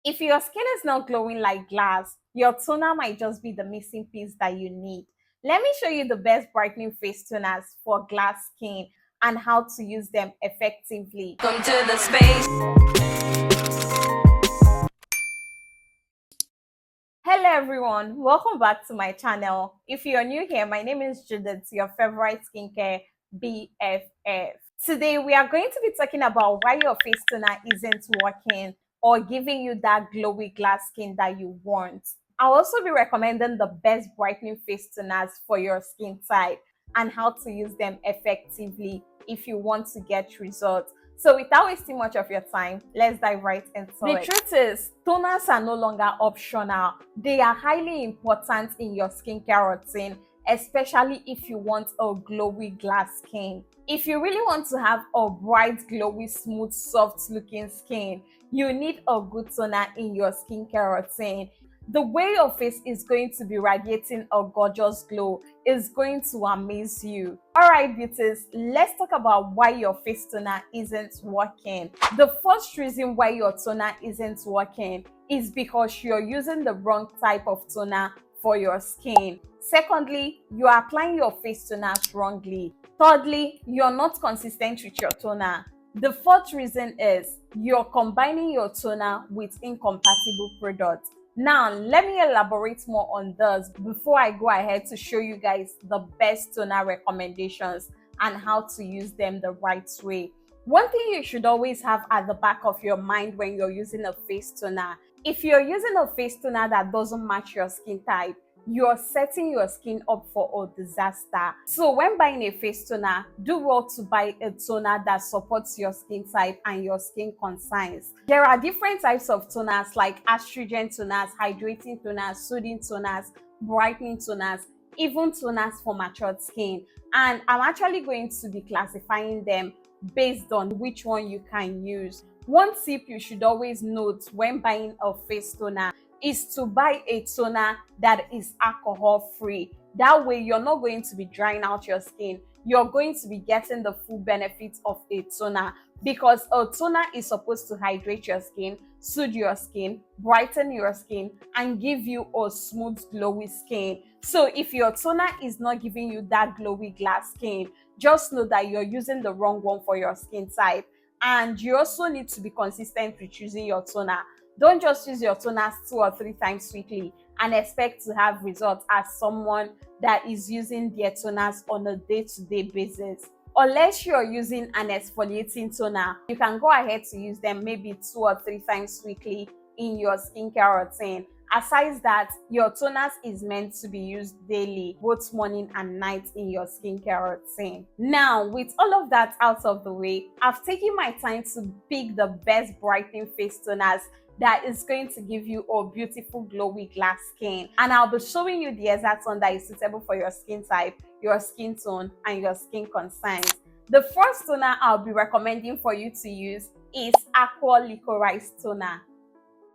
If your skin is not glowing like glass, your toner might just be the missing piece that you need. Let me show you the best brightening face toners for glass skin and how to use them effectively. Come to the space. Hello everyone, welcome back to my channel. If you're new here, my name is Judith, your favorite skincare BFF. Today we are going to be talking about why your face toner isn't working or giving you that glowy glass skin that you want. I'll also be recommending the best brightening face toners for your skin type and how to use them effectively if you want to get results. So without wasting much of your time, let's dive right into it. The truth is, toners are no longer optional. They are highly important in your skincare routine, especially if you want a glowy glass skin. If you really want to have a bright, glowy, smooth, soft looking skin, you need a good toner in your skincare routine. The way your face is going to be radiating a gorgeous glow is going to amaze you. Alright beauties, let's talk about why your face toner isn't working. The first reason why your toner isn't working is because you're using the wrong type of toner for your skin. Secondly, you are applying your face toners wrongly. Thirdly, you're not consistent with your toner. The fourth reason is you're combining your toner with incompatible products. Now, let me elaborate more on this before I go ahead to show you guys the best toner recommendations and how to use them the right way. One thing you should always have at the back of your mind when you're using a face toner, if you're using a face toner that doesn't match your skin type, you're setting your skin up for a disaster. So when buying a face toner, do well to buy a toner that supports your skin type and your skin concerns. There are different types of toners like astringent toners, hydrating toners, soothing toners, brightening toners, even toners for matured skin. And I'm actually going to be classifying them based on which one you can use. One tip you should always note when buying a face toner is to buy a toner that is alcohol free. That way you're not going to be drying out your skin. You're going to be getting the full benefits of a toner, because a toner is supposed to hydrate your skin, soothe your skin, brighten your skin, and give you a smooth, glowy skin. So if your toner is not giving you that glowy glass skin, just know that you're using the wrong one for your skin type. And you also need to be consistent with choosing your toner. Don't just use your toners 2 or 3 times weekly and expect to have results as someone that is using their toners on a day-to-day basis. Unless you're using an exfoliating toner, you can go ahead to use them maybe 2 or 3 times weekly in your skincare routine. Aside that, your toners is meant to be used daily, both morning and night in your skincare routine. Now, with all of that out of the way, I've taken my time to pick the best brightening face toners that is going to give you a beautiful glowy glass skin, and I'll be showing you the exact one that is suitable for your skin type, your skin tone, and your skin concerns. The first toner I'll be recommending for you to use is Aqua Licorice Toner.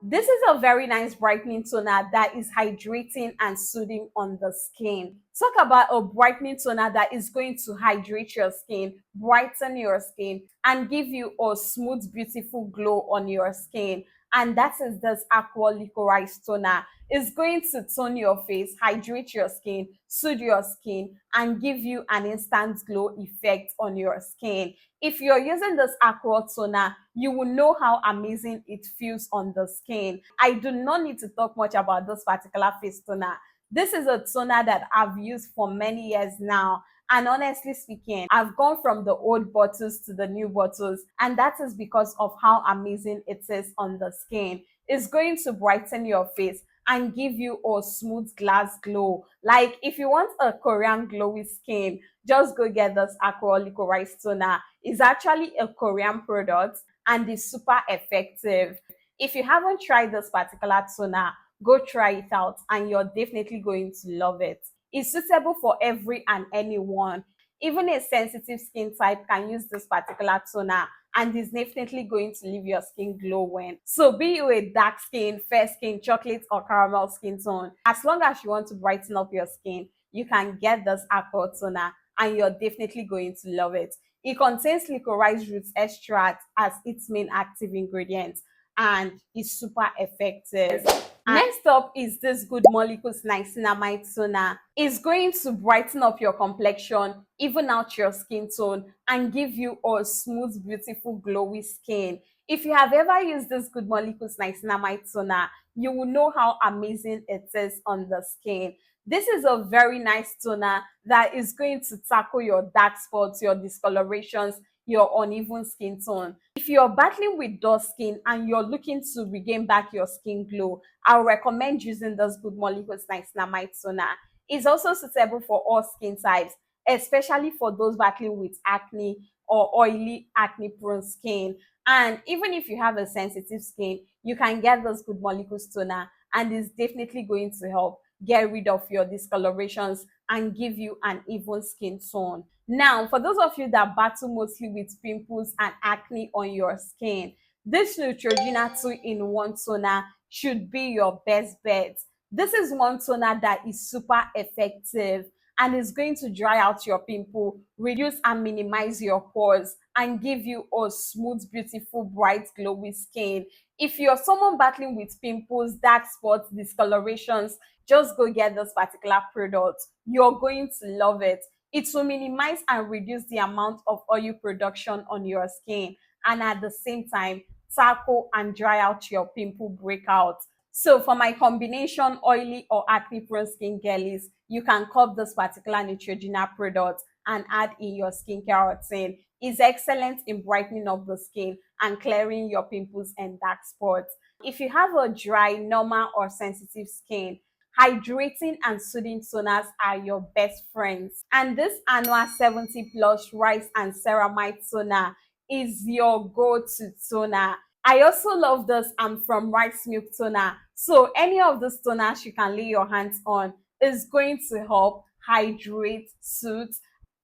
This is a very nice brightening toner that is hydrating and soothing on the skin. Talk about a brightening toner that is going to hydrate your skin, brighten your skin, and give you a smooth, beautiful glow on your skin. And that is this Aqua Licorice Toner. It's going to tone your face, hydrate your skin, soothe your skin, and give you an instant glow effect on your skin. If you're using this Aqua Toner, you will know how amazing it feels on the skin. I do not need to talk much about this particular face toner. This is a toner that I've used for many years now. And honestly speaking, I've gone from the old bottles to the new bottles, and that is because of how amazing it is on the skin. It's going to brighten your face and give you a smooth glass glow. Like if you want a Korean glowy skin, just go get this Aqua Licorice Toner. It's actually a Korean product and is super effective. If you haven't tried this particular toner, go try it out and you're definitely going to love it. It's suitable for every and anyone. Even a sensitive skin type can use this particular toner and is definitely going to leave your skin glowing. So be you a dark skin, fair skin, chocolate or caramel skin tone, as long as you want to brighten up your skin, you can get this Aqua toner and you're definitely going to love it. It contains licorice root extract as its main active ingredient. and is super effective. Next up is this Good Molecules Niacinamide Toner. It's going to brighten up your complexion, even out your skin tone, and give you a smooth, beautiful, glowy skin. If you have ever used this Good Molecules Niacinamide Toner, you will know how amazing it is on the skin. This is a very nice toner that is going to tackle your dark spots, your discolorations, your uneven skin tone. If you're battling with dull skin and you're looking to regain back your skin glow, I'll recommend using this Good Molecules Niacinamide Toner. It's also suitable for all skin types, especially for those battling with acne or oily, acne-prone skin. And even if you have a sensitive skin, you can get this Good Molecules Toner, and it's definitely going to help get rid of your discolorations and give you an even skin tone. Now, for those of you that battle mostly with pimples and acne on your skin, this Neutrogena 2-in-1 toner should be your best bet. This is one toner that is super effective and is going to dry out your pimple, reduce and minimize your pores, and give you a smooth, beautiful, bright, glowy skin. If you're someone battling with pimples, dark spots, discolorations, just go get this particular product. You're going to love it. It will minimize and reduce the amount of oil production on your skin, and at the same time tackle and dry out your pimple breakout. So for my combination oily or acne prone skin girlies, you can cop this particular Neutrogena product and add in your skincare routine. It's excellent in brightening up the skin and clearing your pimples and dark spots. If you have a dry, normal, or sensitive skin, hydrating and soothing toners are your best friends. And this annual 70 plus rice and ceramide toner is your go-to toner. I also love this from rice milk toner. So any of these toners you can lay your hands on is going to help hydrate, soothe,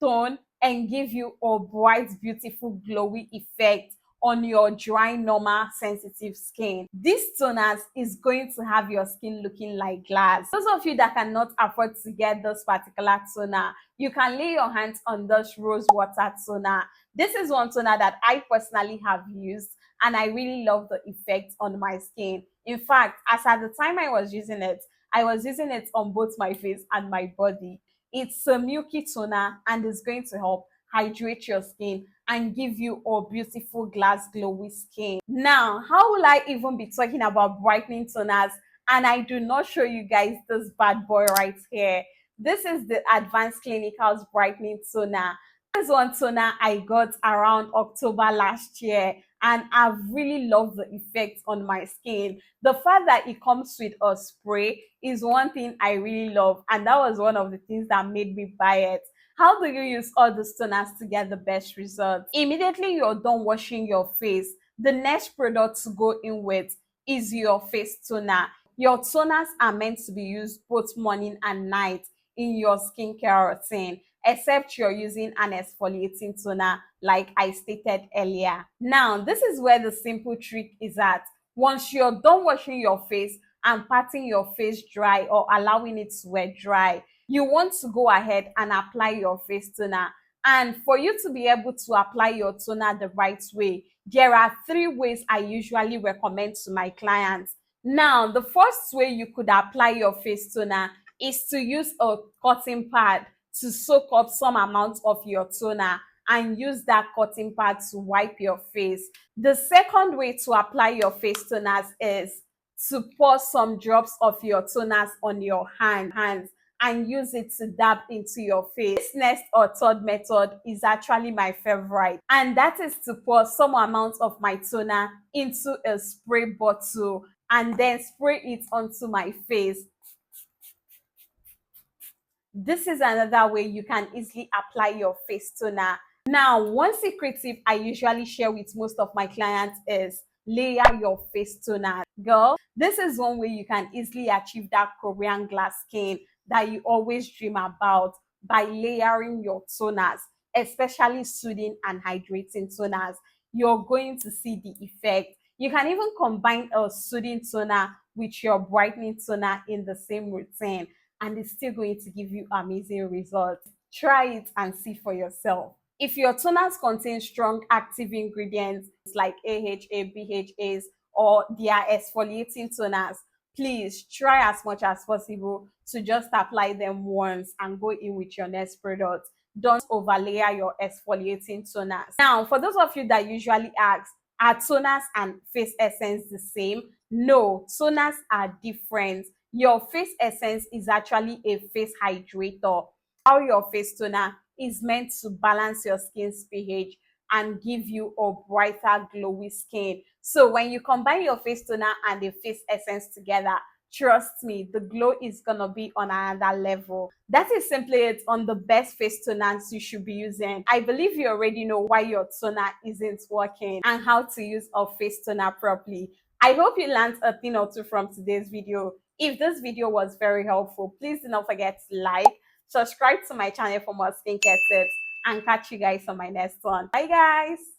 tone, and give you a bright, beautiful, glowy effect on your dry, normal, sensitive skin. This toners is going to have your skin looking like glass. Those of you that cannot afford to get this particular toner, you can lay your hands on this rose water toner. This is one toner that I personally have used, and I really love the effect on my skin. In fact, as at the time I was using it on both my face and my body. It's a milky toner and is going to help hydrate your skin and give you a beautiful glass glowy skin. Now, how will I even be talking about brightening toners and I do not show you guys this bad boy right here? This is the Advanced Clinicals Brightening Toner. This one toner I got around October last year, and I've really loved the effect on my skin. The fact that it comes with a spray is one thing I really love, and that was one of the things that made me buy it. How do you use all these toners to get the best results? Immediately you're done washing your face, the next product to go in with is your face toner. Your toners are meant to be used both morning and night in your skincare routine, except you're using an exfoliating toner like I stated earlier. Now, this is where the simple trick is at. Once you're done washing your face and patting your face dry or allowing it to wet dry, you want to go ahead and apply your face toner. And for you to be able to apply your toner the right way, there are 3 ways I usually recommend to my clients. Now, the first way you could apply your face toner is to use a cotton pad to soak up some amount of your toner and use that cotton pad to wipe your face. The second way to apply your face toners is to pour some drops of your toners on your hands and use it to dab into your face. This next or third method is actually my favorite, and that is to pour some amount of my toner into a spray bottle and then spray it onto my face. This is another way you can easily apply your face toner. Now, one secret tip I usually share with most of my clients is layer your face toner. Girl, this is one way you can easily achieve that Korean glass skin that you always dream about, by layering your toners, especially soothing and hydrating toners. You're going to see the effect. You can even combine a soothing toner with your brightening toner in the same routine, and it's still going to give you amazing results. Try it and see for yourself. If your toners contain strong active ingredients like AHA, BHAs, or their exfoliating toners, please try as much as possible to just apply them once and go in with your next product. Don't overlayer your exfoliating toners. Now, for those of you that usually ask, are toners and face essence the same? No, toners are different. Your face essence is actually a face hydrator. How your face toner is meant to balance your skin's pH and give you a brighter, glowy skin. So when you combine your face toner and the face essence together, trust me, the glow is gonna be on another level. That is simply it on the best face toners you should be using. I believe you already know why your toner isn't working and how to use a face toner properly. I hope you learned a thing or two from today's video. If this video was very helpful, please do not forget to like, subscribe to my channel for more skincare tips, and catch you guys on my next one. Bye guys.